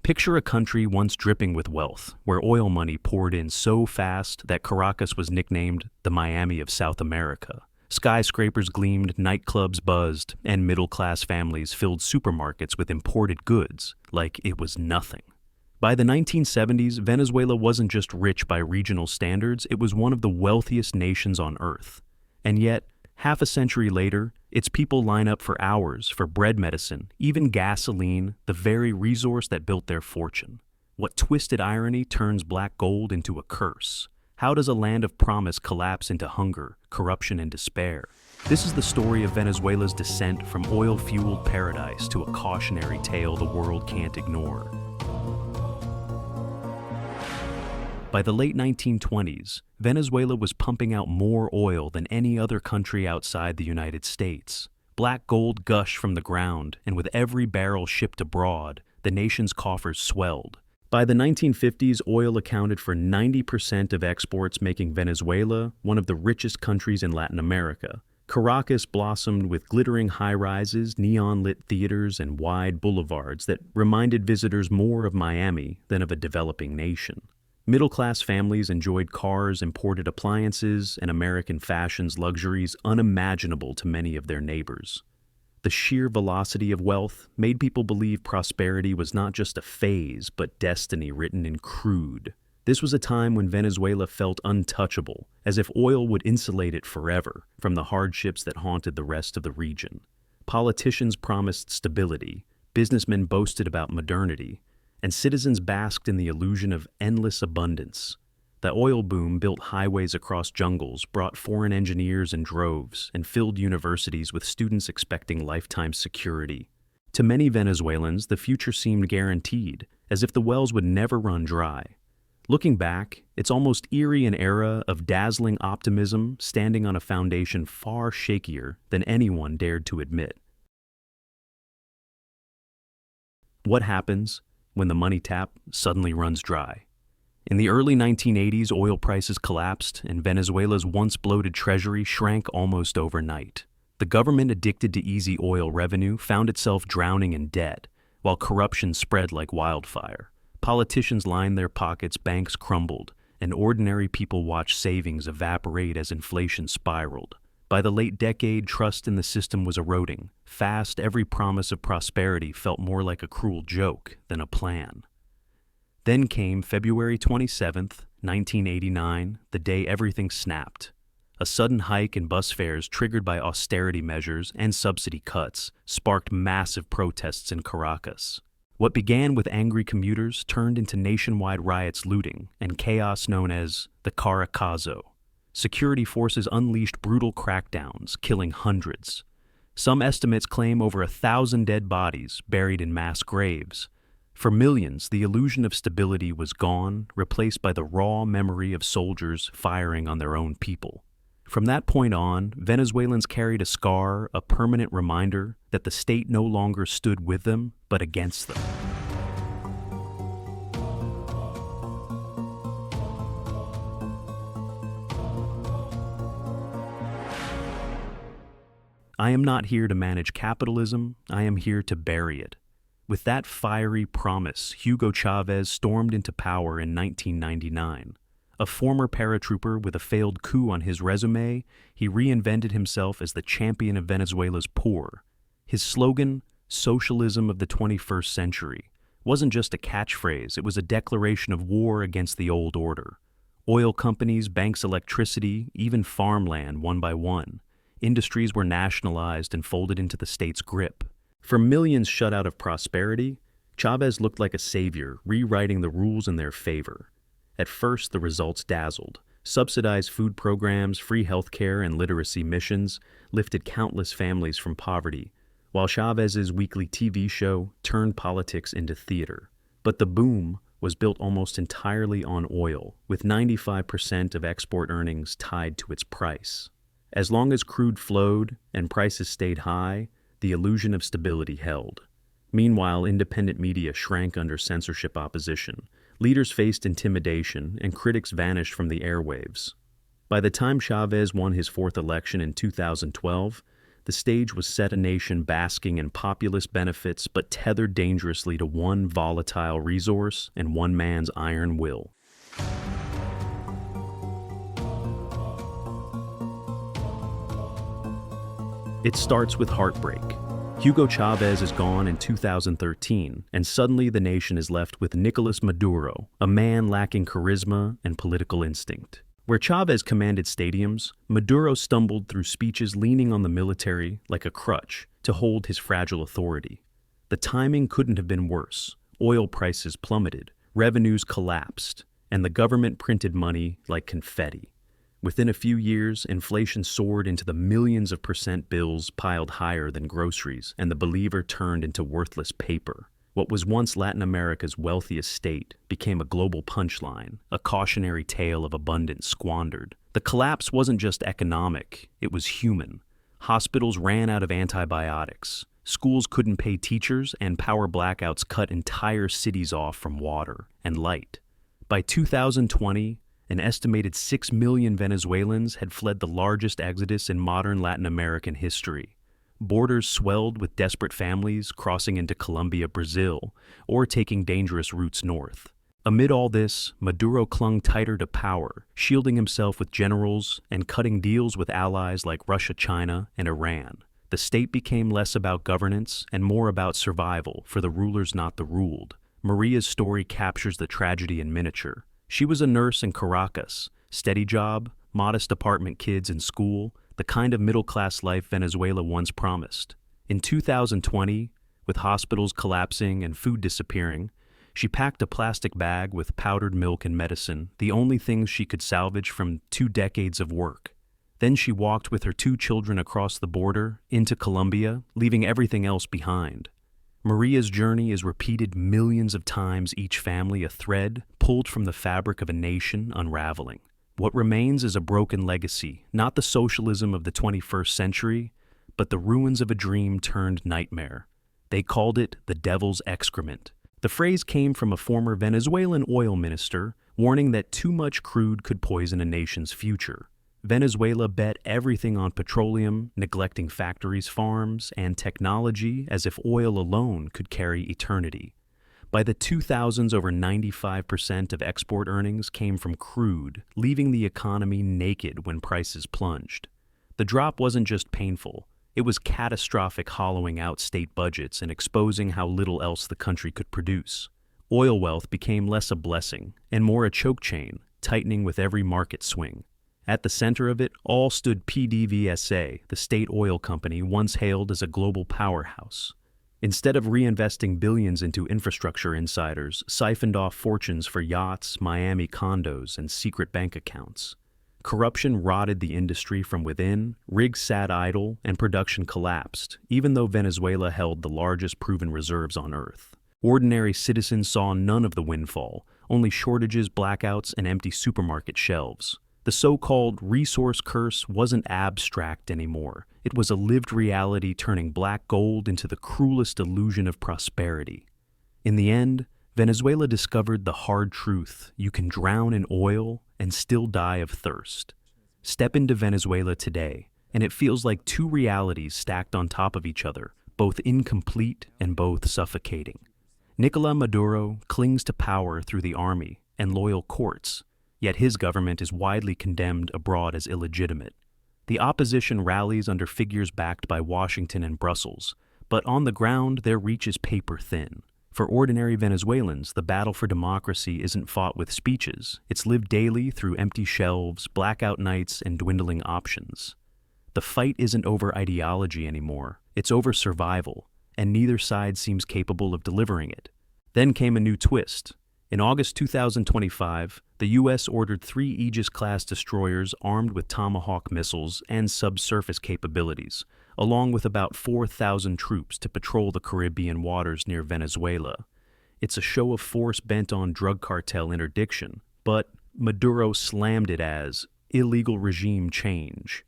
Picture a country once dripping with wealth, where oil money poured in so fast that Caracas was nicknamed the Miami of South America. Skyscrapers gleamed, nightclubs buzzed, and middle-class families filled supermarkets with imported goods like it was nothing. By the 1970s, Venezuela wasn't just rich by regional standards, it was one of the wealthiest nations on earth. And yet, half a century later, its people line up for hours for bread medicine, even gasoline, the very resource that built their fortune. What twisted irony turns black gold into a curse? How does a land of promise collapse into hunger, corruption, and despair? This is the story of Venezuela's descent from oil-fueled paradise to a cautionary tale the world can't ignore. By the late 1920s, Venezuela was pumping out more oil than any other country outside the United States. Black gold gushed from the ground, and with every barrel shipped abroad, the nation's coffers swelled. By the 1950s, oil accounted for 90% of exports, making Venezuela one of the richest countries in Latin America. Caracas blossomed with glittering high-rises, neon-lit theaters, and wide boulevards that reminded visitors more of Miami than of a developing nation. Middle-class families enjoyed cars, imported appliances, and American fashion's luxuries unimaginable to many of their neighbors. The sheer velocity of wealth made people believe prosperity was not just a phase, but destiny written in crude. This was a time when Venezuela felt untouchable, as if oil would insulate it forever from the hardships that haunted the rest of the region. Politicians promised stability, businessmen boasted about modernity, and citizens basked in the illusion of endless abundance. The oil boom built highways across jungles, brought foreign engineers in droves, and filled universities with students expecting lifetime security. To many Venezuelans, the future seemed guaranteed, as if the wells would never run dry. Looking back, it's almost eerie an era of dazzling optimism standing on a foundation far shakier than anyone dared to admit. What happens when the money tap suddenly runs dry? In the early 1980s, oil prices collapsed, and Venezuela's once bloated treasury shrank almost overnight. The government, addicted to easy oil revenue, found itself drowning in debt, while corruption spread like wildfire. Politicians lined their pockets, banks crumbled, and ordinary people watched savings evaporate as inflation spiraled. By the late decade, trust in the system was eroding. Fast, every promise of prosperity felt more like a cruel joke than a plan. Then came February 27th, 1989, the day everything snapped. A sudden hike in bus fares triggered by austerity measures and subsidy cuts sparked massive protests in Caracas. What began with angry commuters turned into nationwide riots, looting, and chaos known as the Caracazo. Security forces unleashed brutal crackdowns, killing hundreds. Some estimates claim over 1,000 dead bodies buried in mass graves. For millions, the illusion of stability was gone, replaced by the raw memory of soldiers firing on their own people. From that point on, Venezuelans carried a scar, a permanent reminder that the state no longer stood with them, but against them. I am not here to manage capitalism, I am here to bury it. With that fiery promise, Hugo Chávez stormed into power in 1999. A former paratrooper with a failed coup on his resume, he reinvented himself as the champion of Venezuela's poor. His slogan, "Socialism of the 21st century," wasn't just a catchphrase, it was a declaration of war against the old order. Oil companies, banks, electricity, even farmland, one by one. Industries were nationalized and folded into the state's grip. For millions shut out of prosperity, Chávez looked like a savior, rewriting the rules in their favor. At first, the results dazzled. Subsidized food programs, free healthcare, and literacy missions lifted countless families from poverty, while Chávez's weekly TV show turned politics into theater. But the boom was built almost entirely on oil, with 95% of export earnings tied to its price. As long as crude flowed and prices stayed high, the illusion of stability held. Meanwhile, independent media shrank under censorship opposition. Leaders faced intimidation, and critics vanished from the airwaves. By the time Chávez won his fourth election in 2012, The stage was set, a nation basking in populist benefits but tethered dangerously to one volatile resource and one man's iron will. It starts with heartbreak. Hugo Chávez is gone in 2013, and suddenly the nation is left with Nicolás Maduro, a man lacking charisma and political instinct. Where Chávez commanded stadiums, Maduro stumbled through speeches leaning on the military like a crutch to hold his fragile authority. The timing couldn't have been worse. Oil prices plummeted, revenues collapsed, and the government printed money like confetti. Within a few years, inflation soared into the millions of percent bills piled higher than groceries, and the believer turned into worthless paper. What was once Latin America's wealthiest state became a global punchline, a cautionary tale of abundance squandered. The collapse wasn't just economic, it was human. Hospitals ran out of antibiotics, schools couldn't pay teachers, and power blackouts cut entire cities off from water and light. By 2020, an estimated 6 million Venezuelans had fled the largest exodus in modern Latin American history. Borders swelled with desperate families crossing into Colombia, Brazil, or taking dangerous routes north. Amid all this, Maduro clung tighter to power, shielding himself with generals and cutting deals with allies like Russia, China, and Iran. The state became less about governance and more about survival for the rulers, not the ruled. Maria's story captures the tragedy in miniature. She was a nurse in Caracas, steady job, modest apartment, kids in school, the kind of middle-class life Venezuela once promised. In 2020, with hospitals collapsing and food disappearing, she packed a plastic bag with powdered milk and medicine, the only things she could salvage from 2 decades of work. Then she walked with her 2 children across the border into Colombia, leaving everything else behind. Maria's journey is repeated millions of times, each family a thread pulled from the fabric of a nation unraveling. What remains is a broken legacy, not the socialism of the 21st century, but the ruins of a dream turned nightmare. They called it the devil's excrement. The phrase came from a former Venezuelan oil minister warning that too much crude could poison a nation's future. Venezuela bet everything on petroleum, neglecting factories, farms, and technology as if oil alone could carry eternity. By the 2000s, over 95% of export earnings came from crude, leaving the economy naked when prices plunged. The drop wasn't just painful, it was catastrophic, hollowing out state budgets and exposing how little else the country could produce. Oil wealth became less a blessing and more a choke chain, tightening with every market swing. At the center of it all stood PDVSA, the state oil company once hailed as a global powerhouse. Instead of reinvesting billions into infrastructure, insiders siphoned off fortunes for yachts, Miami condos, and secret bank accounts. Corruption rotted the industry from within, rigs sat idle, and production collapsed, even though Venezuela held the largest proven reserves on Earth. Ordinary citizens saw none of the windfall, only shortages, blackouts, and empty supermarket shelves. The so-called resource curse wasn't abstract anymore. It was a lived reality, turning black gold into the cruelest illusion of prosperity. In the end, Venezuela discovered the hard truth: you can drown in oil and still die of thirst. Step into Venezuela today, and it feels like 2 realities stacked on top of each other, both incomplete and both suffocating. Nicolás Maduro clings to power through the army and loyal courts, yet his government is widely condemned abroad as illegitimate. The opposition rallies under figures backed by Washington and Brussels, but on the ground their reach is paper thin. For ordinary Venezuelans, the battle for democracy isn't fought with speeches. It's lived daily through empty shelves, blackout nights, and dwindling options. The fight isn't over ideology anymore. It's over survival, and neither side seems capable of delivering it. Then came a new twist. In August 2025, the U.S. ordered 3 Aegis-class destroyers armed with Tomahawk missiles and subsurface capabilities, along with about 4,000 troops to patrol the Caribbean waters near Venezuela. It's a show of force bent on drug cartel interdiction, but Maduro slammed it as illegal regime change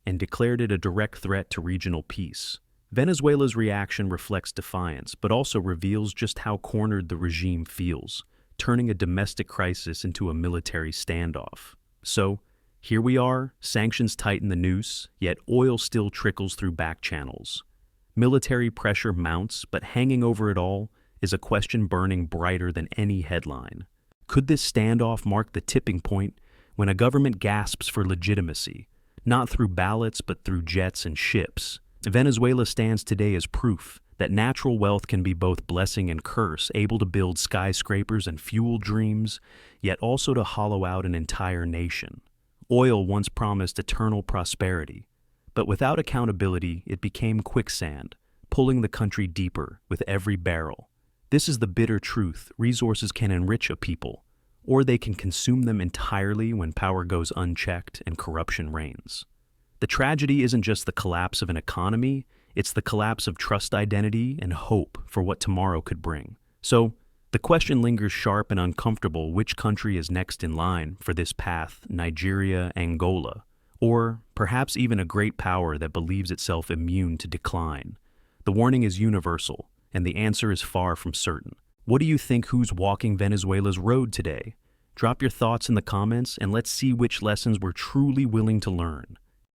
and declared it a direct threat to regional peace. Venezuela's reaction reflects defiance, but also reveals just how cornered the regime feels, turning a domestic crisis into a military standoff. So, Here we are, sanctions tighten the noose, yet oil still trickles through back channels. Military pressure mounts, but hanging over it all is a question burning brighter than any headline. Could this standoff mark the tipping point when a government gasps for legitimacy, not through ballots but through jets and ships? Venezuela stands today as proof that natural wealth can be both blessing and curse, able to build skyscrapers and fuel dreams, yet also to hollow out an entire nation. Oil once promised eternal prosperity, but without accountability, it became quicksand, pulling the country deeper with every barrel. This is the bitter truth. Resources can enrich a people, or they can consume them entirely when power goes unchecked and corruption reigns. The tragedy isn't just the collapse of an economy, it's the collapse of trust, identity, and hope for what tomorrow could bring. So, the question lingers sharp and uncomfortable: which country is next in line for this path? Nigeria, Angola, or perhaps even a great power that believes itself immune to decline? The warning is universal, and the answer is far from certain. What do you think? Who's walking Venezuela's road today? Drop your thoughts in the comments, and let's see which lessons we're truly willing to learn.